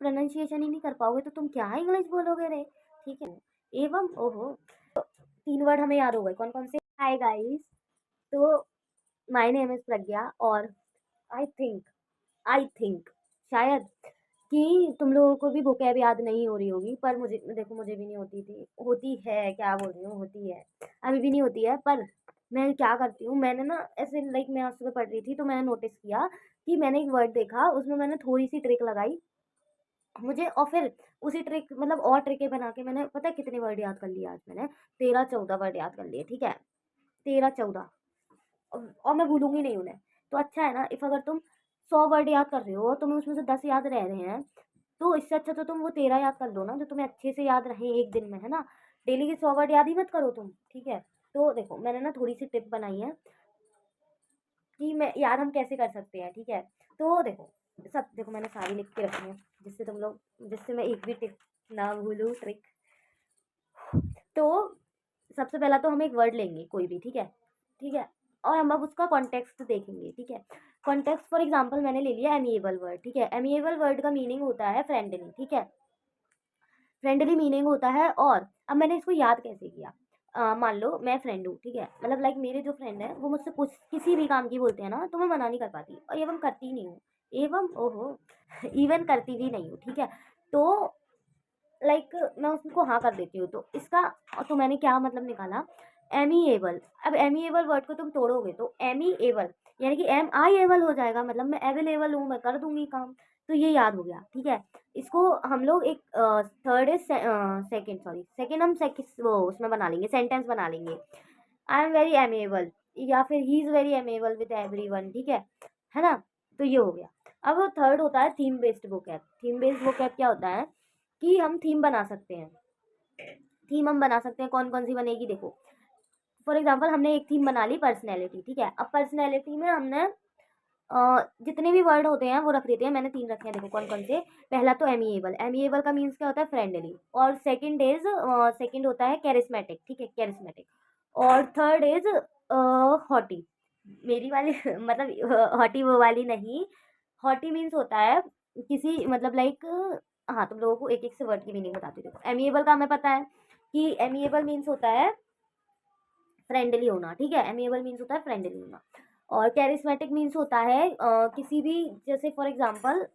Pronunciation ही नहीं कर पाओगे तो तुम क्या इंग्लिश बोलोगे रे, ठीक है। एवं ओहो, 3 वर्ड हमें याद हो गए, कौन-कौन से? हाय गाइस, तो माय नेम इज़ प्रज्ञा और आई थिंक आई थिंक शायद कि तुम लोगों को भी वोकैब याद नहीं हो रही होगी, पर मुझे देखो, मुझे भी नहीं होती थी, होती है, क्या बोल रही हूँ, होती है, अभी भी नहीं होती है। पर मैं क्या करती हूँ, मैंने ना ऐसे लाइक मैं आज सुबह पढ़ रही थी तो मैंने नोटिस किया कि मैंने एक वर्ड देखा, उसमें मैंने थोड़ी-सी ट्रिक लगाई मुझे, और फिर उसी ट्रिक मतलब और ट्रिकें बना के मैंने पता है कितने वर्ड याद कर लिए आज मैंने? 13-14 वर्ड याद कर लिए, ठीक है? 13-14 और मैं भूलूँगी नहीं उन्हें। तो अच्छा है ना, इफ अगर तुम 100 वर्ड याद कर रहे हो, तुम्हें उसमें से 10 याद रह रहे हैं, तो इससे अच्छा तो तुम वो 13 याद कर लो ना, जो तुम्हें अच्छे से याद रहे एक दिन में, है ना? डेली के 100 वर्ड याद ही मत करो तुम, ठीक है? तो देखो, मैंने ना थोड़ी-सी टिप बनाई है कि मैं याद हम कैसे कर सकते हैं, ठीक है? तो देखो, सब देखो मैंने सारी लिख के रखी है, जिससे मैं एक भी टिप ना भूलूँ, ट्रिक। तो सबसे पहला तो हम एक वर्ड लेंगे कोई भी, ठीक है? ठीक है? और हम अब उसका कॉन्टेक्स्ट देखेंगे, ठीक है? कॉन्टेक्स्ट फॉर एग्ज़ाम्पल मैंने ले लिया एमिएबल वर्ड, ठीक है? एमिएबल वर्ड का मीनिंग होता है फ्रेंडली, ठीक है? फ्रेंडली मीनिंग होता है, और अब मैंने इसको याद कैसे किया? मान लो मैं फ्रेंड हूँ, ठीक है? मतलब लाइक मेरे जो फ्रेंड हैं वो मुझसे कुछ किसी भी काम की बोलते हैं ना, तो मैं मना नहीं कर पाती, और एवं करती नहीं हूँ। एवं ओहो! इवन करती भी नहीं हूँ, ठीक है? तो लाइक मैं उसको हाँ कर देती हूँ, तो मैंने क्या मतलब निकाला, एमीएबल। अब एमीएबल वर्ड को तुम तोड़ोगे तो एमीएबल यानी कि एम आई एबल हो जाएगा, मतलब मैं अवेलेबल हूँ, मैं कर दूंगी काम। तो ये याद हो गया, ठीक है? इसको हम लोग एक third is second, sorry second, हम सेकेंड वो उसमें बना लेंगे, सेंटेंस बना लेंगे, आई एम वेरी एमेबल, या फिर he is very amiable with everyone, ठीक है ना? तो ये हो गया। अब थर्ड होता है theme based vocab. Theme based vocab क्या होता है कि हम थीम बना सकते हैं। थीम हम बना सकते हैं, कौन-कौन सी बनेगी देखो। फॉर एग्ज़ाम्पल हमने एक थीम बना ली पर्सनैलिटी, ठीक है? अब पर्सनैलिटी में हमने जितने भी वर्ड होते हैं वो रख देते हैं, मैंने 3 रखे हैं, देखो कौन-कौन से। पहला तो एमिएबल, एमिएबल का मीन्स क्या होता है? फ्रेंडली। और सेकंड होता है कैरिस्मेटिक, ठीक है? कैरिस्मेटिक। और थर्ड इज़ हॉटी। मेरी वाली मतलब हॉटी वो वाली नहीं, हॉटी मीन्स होता है किसी मतलब लाइक, हाँ, तुम लोगों को एक-एक से वर्ड की मीनिंग बताती हूँ। देखो एमिएबल का हमें पता है कि एमिएबल मीन्स होता है फ्रेंडली होना, ठीक है? एमिएबल मीन्स होता है फ्रेंडली होना। और कैरिस्मेटिक मीन्स होता है किसी भी, जैसे फॉर एग्जांपल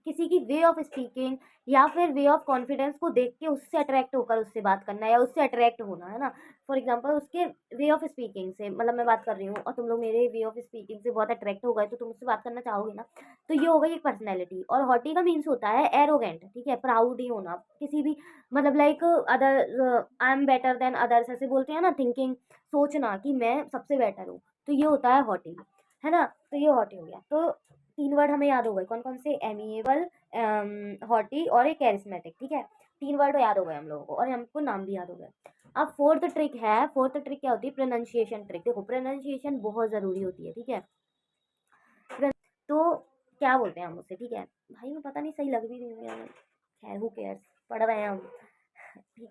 किसी की वे ऑफ स्पीकिंग या फिर वे ऑफ कॉन्फिडेंस को देख के उससे अट्रैक्ट होकर उससे बात करना या उससे अट्रैक्ट होना, है ना? फॉर एग्जांपल उसके वे ऑफ स्पीकिंग से, मतलब मैं बात कर रही हूँ और तुम लोग मेरे वे ऑफ स्पीकिंग से बहुत अट्रैक्ट हो गए तो तुम उससे बात करना चाहोगे ना। तो ये हो गई एक पर्सनैलिटी। और हॉटी का मीन्स होता है एरोगेंट, ठीक है? प्राउड ही होना किसी भी, मतलब like other, I am better than others, ऐसे बोलते हैं ना, थिंकिंग, सोचना कि मैं सबसे बेटर हूँ, तो ये होता है हॉटी, है ना? तो ये हॉटी हो गया। तो 3 वर्ड हमें याद हो गए, कौन-कौन से? एमिएबल, हॉटी और एक कैरिस्मेटिक, ठीक है? 3 वर्ड याद हो गए हम लोगों को और हमको नाम भी याद हो गए। अब फोर्थ ट्रिक क्या होती है? Pronunciation trick. देखो प्रोनाउंसिएशन बहुत ज़रूरी होती है, ठीक है? तो क्या बोलते हैं हम उसे, ठीक है? भाई मैं पता नहीं सही लग भी रही हूँ या नहीं, खैर हू केयर्स, पढ़ रहे हैं हम। ठीक।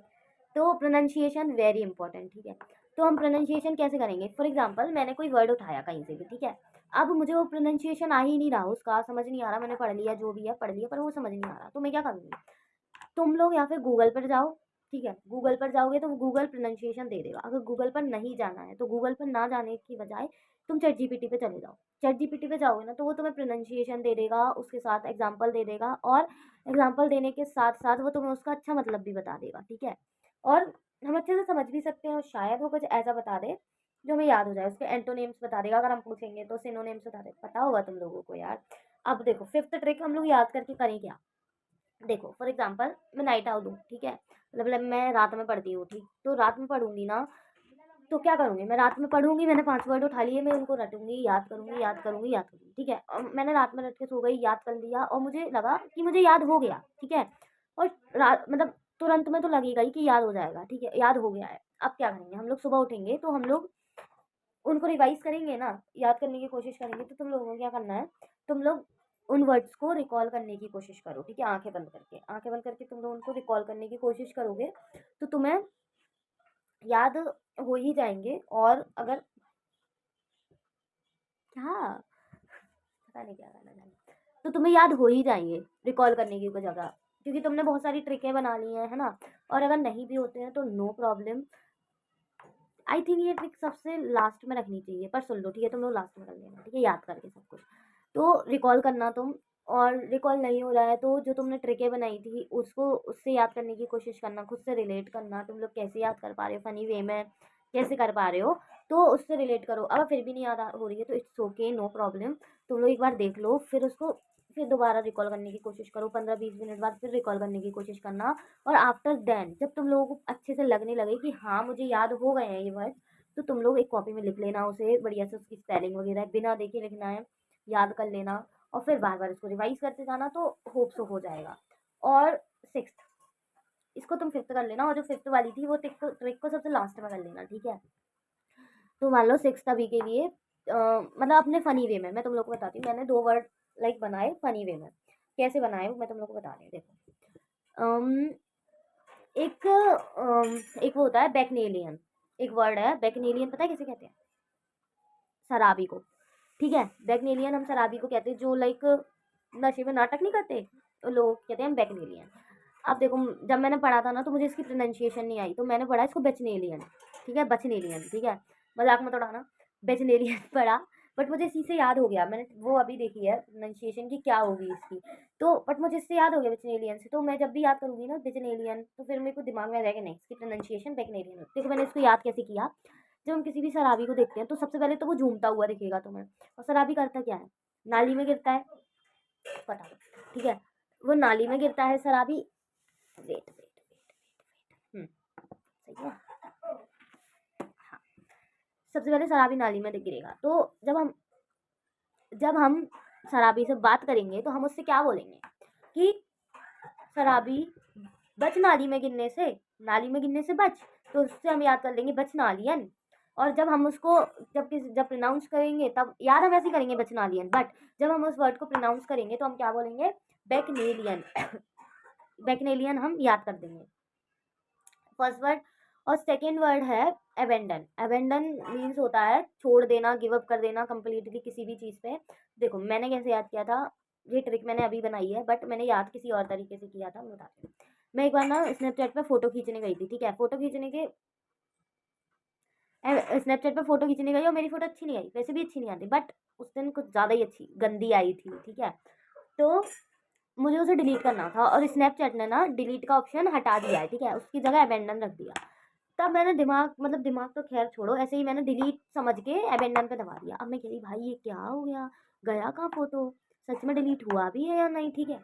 तो प्रोनाउंसिएशन वेरी इंपॉर्टेंट, ठीक है? तो हम प्रोनाउंसिएशन कैसे करेंगे? फॉर एग्जांपल मैंने कोई वर्ड उठाया कहीं से भी, ठीक है? अब मुझे वो प्रोनाउंसिएशन आ ही नहीं रहा, उसका समझ नहीं आ रहा, मैंने पढ़ लिया जो भी है पढ़ लिया, पर वो समझ नहीं आ रहा, तो मैं क्या करूँगी? तुम लोग या फिर गूगल पर जाओ, ठीक है? गूगल पर जाओगे तो गूगल प्रोनाउंसिएशन दे देगा। अगर गूगल पर नहीं जाना है तो गूगल पर ना जाने की बजाय तुम चैट जीपीटी पे चले जाओ। चैट जीपीटी पे जाओगे ना तो वो तुम्हें प्रोनाउंसिएशन दे देगा, उसके साथ एग्जाम्पल दे देगा, और एग्जाम्पल देने के साथ साथ वो तुम्हें उसका अच्छा मतलब भी बता देगा, ठीक है? और हम अच्छे से समझ भी सकते हैं, और शायद वो कुछ ऐसा बता दे जो हमें याद हो जाए। उसके एंटोनिम्स बता देगा, अगर हम पूछेंगे तो सिनोनिम्स बता दे, पता होगा तुम लोगों को यार। अब देखो फिफ्थ ट्रिक हम लोग याद करके करें क्या? देखो फॉर एग्जांपल मैं नाइट आउल हूँ, ठीक है? मतलब मैं रात में पढ़ती हूँ, ठीक? तो रात में पढ़ूंगी ना, तो क्या करूँगी? मैं रात में पढ़ूंगी, मैंने 5 वर्ड उठा लिए, मैं उनको रटूंगी, याद करूंगी, याद करूंगी, याद करूंगी, ठीक है? मैंने रात में रट के सो गई, याद कर लिया, और मुझे लगा कि मुझे याद हो गया, ठीक है? और रात मतलब तुरंत में तो लगेगा ही कि याद हो जाएगा, ठीक है? याद हो गया है। अब क्या करेंगे हम लोग? सुबह उठेंगे तो हम लोग उनको रिवाइज़ करेंगे ना, याद करने की कोशिश करेंगे, तो तुम लोगों को क्या करना है, तुम लोग उन वर्ड्स को रिकॉल करने की कोशिश करो, ठीक है? आँखें बंद करके तुम लोग उनको रिकॉल करने की कोशिश करोगे, तो तुम्हें याद हो ही जाएँगे। और अगर क्या? पता नहीं क्या गाना था। तो तुम्हें याद हो ही जाएँगे, रिकॉल करने की जगह। क्योंकि तुमने बहुत सारी ट्रिकें बना ली हैं, है ना। और अगर नहीं भी होते हैं तो नो प्रॉब्लम। आई थिंक ये ट्रिक सबसे लास्ट में रखनी चाहिए, पर सुन लो ठीक है, तुम लोग लास्ट में रख लेना, ठीक है, याद करके सब कुछ। तो रिकॉल करना तुम, और रिकॉल नहीं हो रहा है तो जो तुमने ट्रिकें बनाई थी उसको उससे याद करने की कोशिश करना, खुद से रिलेट करना, तुम लोग कैसे याद कर पा रहे हो, फनी वे में कैसे कर पा रहे हो, तो उससे रिलेट करो। अगर फिर भी नहीं याद हो रही है तो इट्स ओके, नो प्रॉब्लम। तुम लोग एक बार देख लो, फिर उसको फिर दोबारा रिकॉल करने की कोशिश करो, 15-20 मिनट बाद फिर रिकॉल करने की कोशिश करना। और आफ्टर देन जब तुम लोगों को अच्छे से लगने लगे कि हाँ मुझे याद हो गए हैं ये वर्ड, तो तुम लोग एक कॉपी में लिख लेना उसे बढ़िया से, उसकी स्पेलिंग वगैरह बिना देखे लिखना है, याद कर लेना, और फिर बार बार इसको रिवाइज करते जाना, तो होप सो हो जाएगा। और सिक्स्थ, इसको तुम फिफ्थ कर लेना, और जो फिफ्थ वाली थी वो ट्रिक को सबसे लास्ट में कर लेना, ठीक है। तो मान लो सिक्स अभी के लिए मतलब अपने फनी वे में मैं तुम लोग को बताती हूँ, मैंने 2 वर्ड लाइक बनाए फनी वे में, कैसे बनाए वो मैं तुम लोग को बता रही हूँ, देखो। एक वो होता है बैकनेलियन, एक वर्ड है बैकनेलियन, पता है किसे कहते हैं? शराबी को, ठीक है। बैकनेलियन हम शराबी को कहते हैं, जो लाइक नशे में नाटक नहीं करते, तो लोग कहते हैं हम बैकनेलियन। अब देखो, जब मैंने पढ़ा था ना तो मुझे इसकी प्रोनाउंसिएशन नहीं आई, तो मैंने पढ़ा इसको बेचनेलियन, ठीक है, बचनेलियन, ठीक है, मजाक मत उड़ाना, बेचनेलियन पढ़ा। बट मुझे इसी से याद हो गया, मैंने वो अभी देखी है प्रोनाउंसिएशन की क्या होगी इसकी, तो बट मुझे इससे याद हो गया बेचनेलियन से, तो मैं जब भी याद करूंगी ना बेचनेलियन, तो फिर मेरे को दिमाग में आ जाएगा नहीं, इसकी प्रोनाउंसिएशन बैकनेलियन। देखो मैंने इसको याद कैसे किया, जब हम किसी भी शराबी को देखते हैं तो सबसे पहले तो वो झूमता हुआ दिखेगा तुम्हें, और शराबी करता क्या है, नाली में गिरता है, पता नहीं, ठीक है, वो नाली में गिरता है शराबी। वेट वेट वेट, सही है, हाँ। सबसे पहले शराबी नाली में गिरेगा, तो जब हम शराबी से बात करेंगे तो हम उससे क्या बोलेंगे कि शराबी बच नाली में गिरने से, नाली में गिरने से बच, तो उससे हम याद कर लेंगे बच नालियन। और जब हम उसको जब प्रोनाउंस करेंगे तब याद हम ऐसे ही करेंगे बच नालियन, बट जब हम उस वर्ड को प्रोनाउंस करेंगे तो हम क्या बोलेंगे, बैकनेलियन। बैकनेलियन हम याद कर देंगे, फर्स्ट वर्ड। और सेकेंड वर्ड है अबेंडन। अबेंडन मीन्स होता है छोड़ देना, गिव अप कर देना कंप्लीटली किसी भी चीज़ पे। देखो मैंने कैसे याद किया था, ये ट्रिक मैंने अभी बनाई है, बट मैंने याद किसी और तरीके से किया था, मैं बताती हूँ। मैं एक बार ना स्नैपचैट पे फोटो खींचने गई थी, ठीक है, स्नैपचैट पे फोटो खींचने गई और मेरी फोटो अच्छी नहीं आई, वैसे भी अच्छी नहीं आती, बट उस दिन कुछ ज़्यादा ही अच्छी गंदी आई थी, ठीक है। तो मुझे उसे डिलीट करना था, और स्नैपचैट ने ना डिलीट का ऑप्शन हटा दिया है, ठीक है, उसकी जगह अबेंडन रख दिया। तब मैंने दिमाग तो खैर छोड़ो, ऐसे ही मैंने डिलीट समझ के अबेंडन पे दबा दिया। अब मैं कह रही भाई ये क्या हो गया, गया कहाँ फोटो, सच में डिलीट हुआ भी है या नहीं, ठीक है।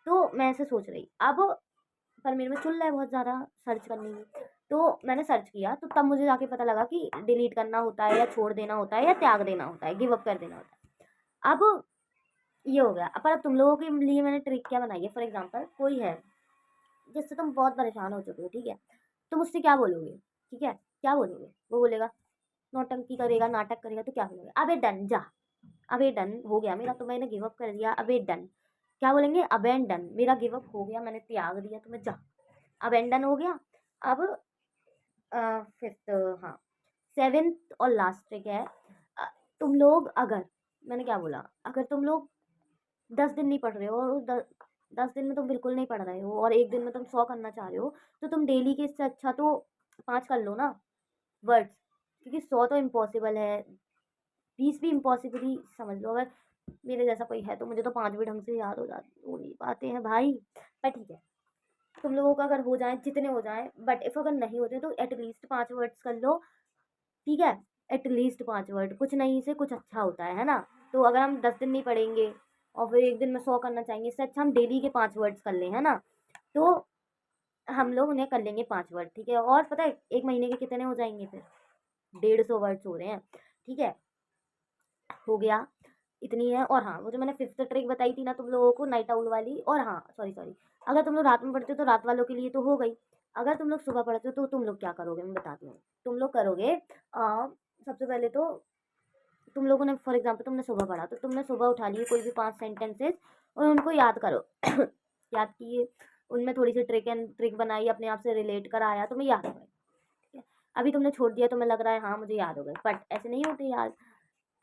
तो मैं ऐसे सोच रही, अब पर मेरे में चुल रहा है बहुत ज़्यादा सर्च करने की, तो मैंने सर्च किया, तो तब मुझे जाके पता लगा कि डिलीट करना होता है, या छोड़ देना होता है, या त्याग देना होता है, गिव अप कर देना होता है। अब ये हो गया, पर अब तुम लोगों के लिए मैंने ट्रिक क्या बनाई है, फॉर एग्जाम्पल कोई है जिससे तुम बहुत परेशान हो चुके हो, ठीक है, तुम उससे क्या बोलोगे, ठीक है, क्या बोलोगे, वो बोलेगा नौटंकी करेगा, नाटक करेगा, तो क्या बोलोगे, अबे डन जा, अबे डन हो गया मेरा, तो मैंने गिव अप कर दिया, अबे डन। क्या बोलेंगे, अबेंडन, मेरा गिव अप हो गया, मैंने त्याग दिया तुम्हें, जा, अबेंडन हो गया। अब फिफ्थ, हाँ, सेवेंथ और लास्ट ट्रिक है, अ, तुम लोग अगर, मैंने क्या बोला, अगर तुम लोग 10 दिन नहीं पढ़ रहे हो, और उस 10 दिन में तुम बिल्कुल नहीं पढ़ रहे हो, और एक दिन में तुम 100 करना चाह रहे हो, तो तुम डेली के इससे अच्छा तो 5 कर लो ना वर्ड्स, क्योंकि 100 तो इम्पॉसिबल है, 20 भी इम्पॉसिबल ही समझ लो। अगर मेरे जैसा कोई है तो मुझे तो 5 भी ढंग से याद हो नहीं पाते हैं भाई, पर ठीक है, तुम लोगों का अगर हो जाए जितने हो जाए, बट इफ अगर नहीं होते तो एटलीस्ट 5 वर्ड्स कर लो, ठीक है, एटलीस्ट 5 वर्ड, कुछ नहीं से कुछ अच्छा होता है ना। तो अगर हम 10 दिन नहीं पढ़ेंगे और फिर एक दिन में 100 करना चाहेंगे, इससे अच्छा हम डेली के 5 वर्ड्स कर लें, है ना। तो हम लोग उन्हें कर लेंगे 5 वर्ड, ठीक है, और पता है एक महीने के कितने हो जाएंगे फिर, 150 वर्ड्स हो रहे हैं, ठीक है, हो गया, इतनी है। और हाँ, वो जो मैंने फिफ्थ ट्रिक बताई थी ना तुम लोगों को, नाइट आउल वाली, और हाँ सॉरी सॉरी, अगर तुम लोग रात में पढ़ते हो तो रात वालों के लिए तो हो गई, अगर तुम लोग सुबह पढ़ते हो तो तुम लोग क्या करोगे मैं बताती हूँ। तुम लोग करोगे सबसे पहले तो तुम लोगों ने, फॉर एग्जाम्पल तुमने सुबह पढ़ा, तो तुमने सुबह उठा लिए कोई भी 5 सेंटेंसेस और उनको याद करो। याद किए, उनमें थोड़ी सी ट्रिक बनाई, अपने आप से रिलेट कराया, तुम्हें याद हो गए, ठीक है। अभी तुमने छोड़ दिया, तुम्हें लग रहा है हाँ मुझे याद हो गए, बट ऐसे नहीं होते याद।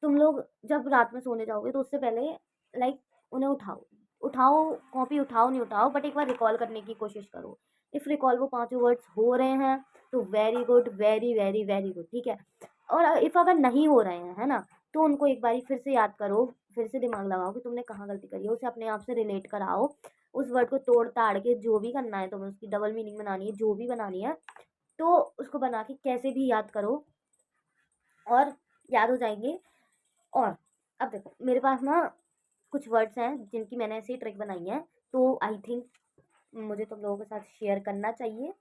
तुम लोग जब रात में सोने जाओगे तो उससे पहले लाइक उन्हें उठाओ, उठाओ कॉपी, उठाओ नहीं उठाओ, बट एक बार रिकॉल करने की कोशिश करो। इफ़ रिकॉल वो पाँचों वर्ड्स हो रहे हैं तो very good, very very very good, ठीक है। और इफ़ अगर नहीं हो रहे हैं, है ना, तो उनको एक बारी फिर से याद करो, फिर से दिमाग लगाओ कि तुमने कहाँ गलती करी है, उसे अपने आप से रिलेट कराओ, उस वर्ड को तोड़ ताड़ के जो भी करना है तुम्हें, उसकी डबल मीनिंग बनानी है, जो भी बनानी है, तो उसको बना के कैसे भी याद करो और याद हो जाएंगे। और अब देखो मेरे पास ना कुछ वर्ड्स हैं जिनकी मैंने ऐसी ट्रिक बनाई है, तो आई थिंक मुझे तुम लोगों के साथ शेयर करना चाहिए,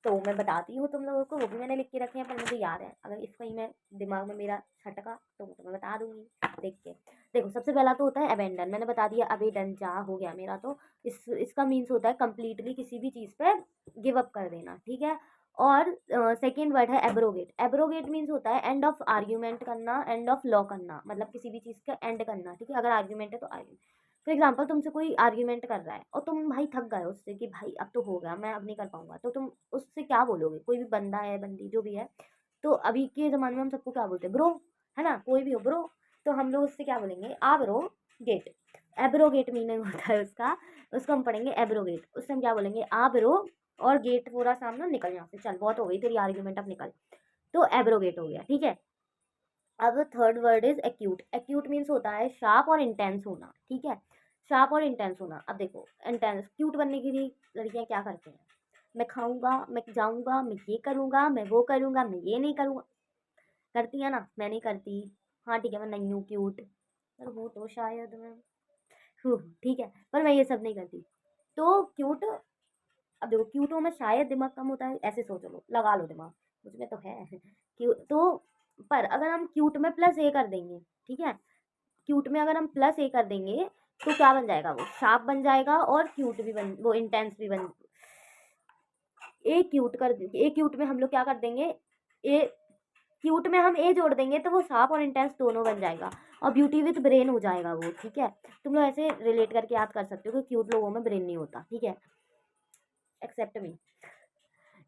तो मैं बताती हूँ तुम लोगों को। वो भी मैंने लिख के रखे हैं, पर मुझे याद है, अगर इस कहीं मैं दिमाग में मेरा छटका तो मैं तुम्हें बता दूंगी देख के। देखो सबसे पहला तो होता है अबेंडन, मैंने बता दिया अबेडन जा हो गया मेरा, तो इसका मीन्स होता है कंप्लीटली किसी भी चीज़ पे गिव अप कर देना, ठीक है। और सेकेंड वर्ड है एब्रोगेट। एब्रोगेट मीन्स होता है एंड ऑफ आर्ग्यूमेंट करना, एंड ऑफ लॉ करना, मतलब किसी भी चीज़ का एंड करना, ठीक है। अगर आर्ग्यूमेंट है तो आर्ग्यूमेंट, फॉर एग्जाम्पल तुमसे कोई आर्ग्यूमेंट कर रहा है और तुम भाई थक गए उससे कि भाई अब तो हो गया, मैं अब नहीं कर पाऊंगा, तो तुम उससे क्या बोलोगे? कोई भी बंदा है, बंदी जो भी है, तो अभी के ज़माने में हम सबको क्या बोलते हैं? ब्रो, है ना, कोई भी हो ब्रो, तो हम लोग उससे क्या बोलेंगे? आ ब्रो गेट। एब्रोगेट मीनिंग होता है उसका, उसको हम पढ़ेंगे एब्रोगेट। उससे हम क्या बोलेंगे? आ ब्रो और गेट पूरा सामने, निकल यहाँ से, चल बहुत हो गई तेरी आर्ग्यूमेंट, अब निकल। तो एब्रोगेट हो गया, ठीक है। अब third word is acute. Acute means होता है शार्प और इंटेंस होना, ठीक है, शार्प और इंटेंस होना। अब देखो इंटेंस, क्यूट बनने के लिए लड़कियां क्या करती हैं? मैं खाऊंगा, मैं जाऊंगा, मैं ये करूंगा, मैं वो करूंगा, मैं ये नहीं करूंगा, करती है ना? मैं नहीं करती। हाँ ठीक है, मैं नहीं हूँ क्यूट, पर हूँ तो शायद मैं हूँ, ठीक है, पर मैं ये सब नहीं करती। तो क्यूट, अब देखो क्यूटों में शायद दिमाग कम होता है, ऐसे सोच लो, लगा लो दिमाग, मुझमें तो है क्यूट तो। पर अगर हम क्यूट में प्लस ए कर देंगे, ठीक है, क्यूट में अगर हम प्लस ए कर देंगे तो क्या बन जाएगा? वो शार्प बन जाएगा और क्यूट भी बन, वो इंटेंस भी बन। ए क्यूट कर, ए क्यूट में हम लोग क्या कर देंगे? ए क्यूट में हम ए जोड़ देंगे तो वो शार्प और इंटेंस दोनों बन जाएगा, और ब्यूटी विथ ब्रेन हो जाएगा वो, ठीक है। तुम लोग ऐसे रिलेट करके याद कर सकते हो कि क्यूट लोगों में ब्रेन नहीं होता, ठीक है, एक्सेप्ट मी,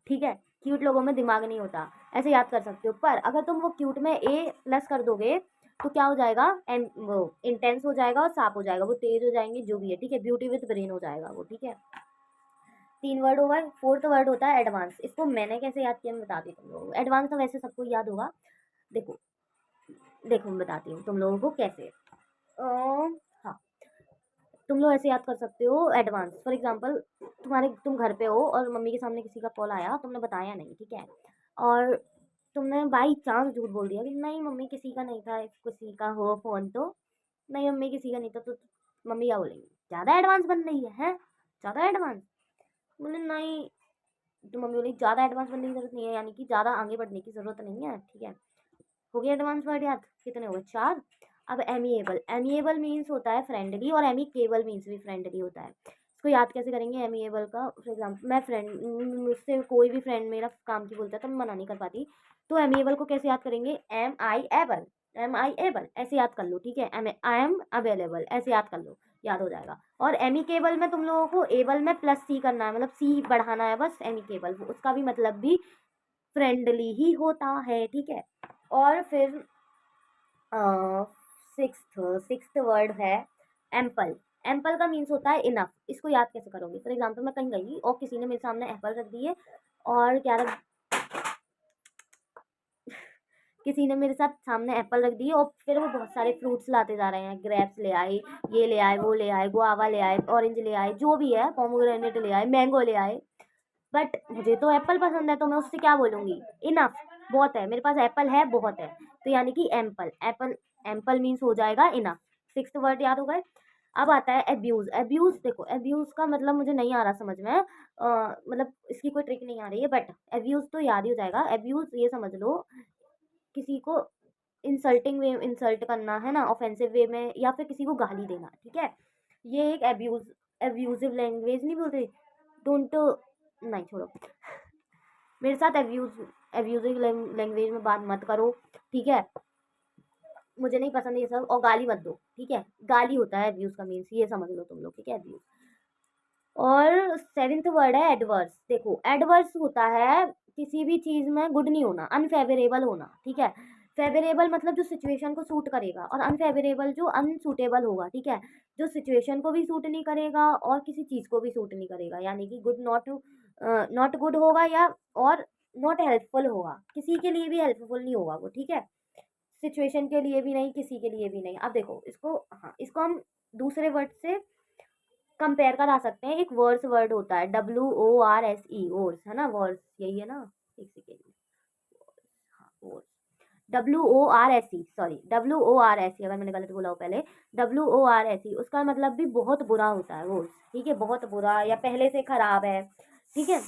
ठीक है, क्यूट लोगों में दिमाग नहीं होता, ऐसे याद कर सकते हो। पर अगर तुम वो क्यूट में ए प्लस कर दोगे तो क्या हो जाएगा? एंड वो इंटेंस हो जाएगा और साफ हो जाएगा, वो तेज हो जाएंगे, जो भी है, ठीक है, ब्यूटी विथ ब्रेन हो जाएगा वो, ठीक है। तीन वर्ड हो गए। फोर्थ वर्ड होता है एडवांस। इसको मैंने कैसे याद किया मैं बताती हूँ तुम लोगों को। एडवांस तो वैसे सबको याद होगा। देखो, देखो मैं बताती हूँ तुम लोगों को कैसे। हाँ, तुम लोग ऐसे याद कर सकते हो एडवांस। फॉर एग्जांपल तुम घर पे हो और मम्मी के सामने किसी का कॉल आया, तुमने बताया नहीं, ठीक है, और तुमने बाई चांस झूठ बोल दिया कि नहीं मम्मी किसी का नहीं था, किसी का हो फ़ोन तो नहीं, मम्मी किसी का नहीं था, तो मम्मी क्या बोलेंगी? ज़्यादा एडवांस बन रही है, हैं? ज़्यादा एडवांस? बोले नहीं, तो मम्मी बोली ज़्यादा एडवांस बनने की ज़रूरत नहीं है, यानी कि ज़्यादा आगे बढ़ने की ज़रूरत नहीं है, ठीक है। हो गया एडवांस वर्ड याद? कितने हो गए? 4। अब एमिएबल। एमिएबल मीन्स होता है फ्रेंडली, और एमिकेबल मीन्स भी फ्रेंडली होता है। इसको याद कैसे करेंगे? एमिएबल का फॉर एग्जाम्पल, मैं फ्रेंड, मुझसे कोई भी फ्रेंड मेरा काम की बोलता है तो मैं मना नहीं कर पाती, तो एमिएबल को कैसे याद करेंगे? Am I able, am I able ऐसे याद कर लो, ठीक है, आई एम अवेलेबल ऐसे याद कर लो, याद हो जाएगा। और एमिकेबल में तुम लोगों को एबल में प्लस सी करना है, मतलब सी बढ़ाना है बस, एमिकेबल उसका भी मतलब भी फ्रेंडली ही होता है, ठीक है। और फिर सिक्स्थ सिक्स्थ वर्ड है एम्पल। एम्पल का मीन्स होता है इनफ। इसको याद कैसे करोगे? फॉर एग्जाम्पल मैं कहीं गई और किसी ने मेरे सामने एप्पल रख दिए, और क्या रख, किसी ने मेरे साथ सामने एप्पल रख दिए और फिर वो बहुत सारे फ्रूट्स लाते जा रहे हैं, ग्रेप्स ले आए, ये ले आए, वो ले आए, गुआवा ले आए, ऑरेंज ले आए, जो भी है, पोमोग्रेनेट ले आए, मैंगो ले आए, बट मुझे तो एप्पल पसंद है, तो मैं उससे क्या बोलूँगी? इनफ, बहुत है मेरे पास, एप्पल है, बहुत है, तो यानी कि एम्पल, एप्पल, एम्पल मीन्स हो जाएगा इनफ। सिक्स्थ वर्ड याद हो गए। अब आता है एब्यूज़। एब्यूज़ देखो, एब्यूज़ का मतलब मुझे नहीं आ रहा समझ में, मतलब इसकी कोई ट्रिक नहीं आ रही है, बट एब्यूज़ तो याद ही हो जाएगा। एब्यूज़ ये समझ लो, किसी को इंसल्टिंग वे, इंसल्ट करना, है ना, ऑफेंसिव वे में, या फिर किसी को गाली देना, ठीक है, ये एक एब्यूजिव लैंग्वेज नहीं बोलते, डोंट, नहीं छोड़ो, मेरे साथ एब्यूजिव लैंग्वेज में बात मत करो, ठीक है, मुझे नहीं पसंद ये सब, और गाली मत दो, ठीक है, गाली होता है एब्यूज का मीन्स, ये समझ लो तुम लोग, ठीक है, एब्यूज। और सेवेंथ वर्ड है एडवर्स। देखो एडवर्स होता है किसी भी चीज़ में गुड नहीं होना, अनफेवरेबल होना, ठीक है। फेवरेबल मतलब जो सिचुएशन को सूट करेगा, और अनफेवरेबल जो अनसूटेबल होगा, ठीक है, जो सिचुएशन को भी सूट नहीं करेगा और किसी चीज़ को भी सूट नहीं करेगा, यानी कि गुड नॉट नॉट गुड होगा, या और नॉट हेल्पफुल होगा, किसी के लिए भी हेल्पफुल नहीं होगा वो, ठीक है, सिचुएशन के लिए भी नहीं, किसी के लिए भी नहीं। अब देखो इसको, हाँ, इसको हम दूसरे वर्ड से कंपेयर करा सकते हैं। एक वर्स वर्ड होता है, WORSE, वर्स है ना, वर्स यही है ना, एक सेकेंड, हाँ वर्स, WORSE, सॉरी WORSE, अगर मैंने गलत बोला हो पहले, WORSE, उसका मतलब भी बहुत बुरा होता है वर्स, ठीक है, बहुत बुरा या पहले से खराब है, ठीक है,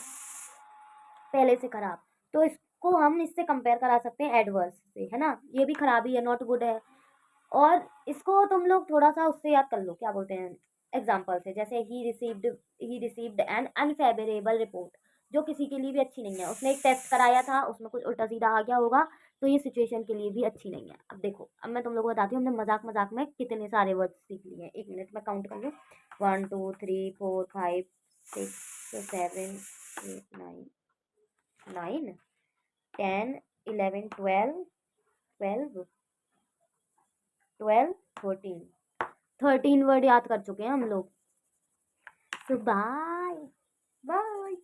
पहले से खराब। तो इसको हम इससे कंपेयर करा सकते हैं एडवर्स से, है ना, ये भी खराबी है, नॉट गुड है। और इसको तुम लोग थोड़ा सा उससे याद कर लो, क्या बोलते हैं, एग्जाम्पल से, जैसे he received an unfavourable report, जो किसी के लिए भी अच्छी नहीं है, उसने एक टेस्ट कराया था, उसमें कुछ उल्टा सीधा आ गया होगा, तो ये सिचुएशन के लिए भी अच्छी नहीं है। अब देखो, अब मैं तुम लोग को बताती हूँ हमने मजाक मजाक में कितने सारे वर्ड्स सीख लिए हैं। एक मिनट में काउंट कर लूँ, 1 2 3 4 5 6 7 8 9 9 10 11 12 12 12 13 13 वर्ड याद कर चुके हैं हम लोग। तो बाय बाय।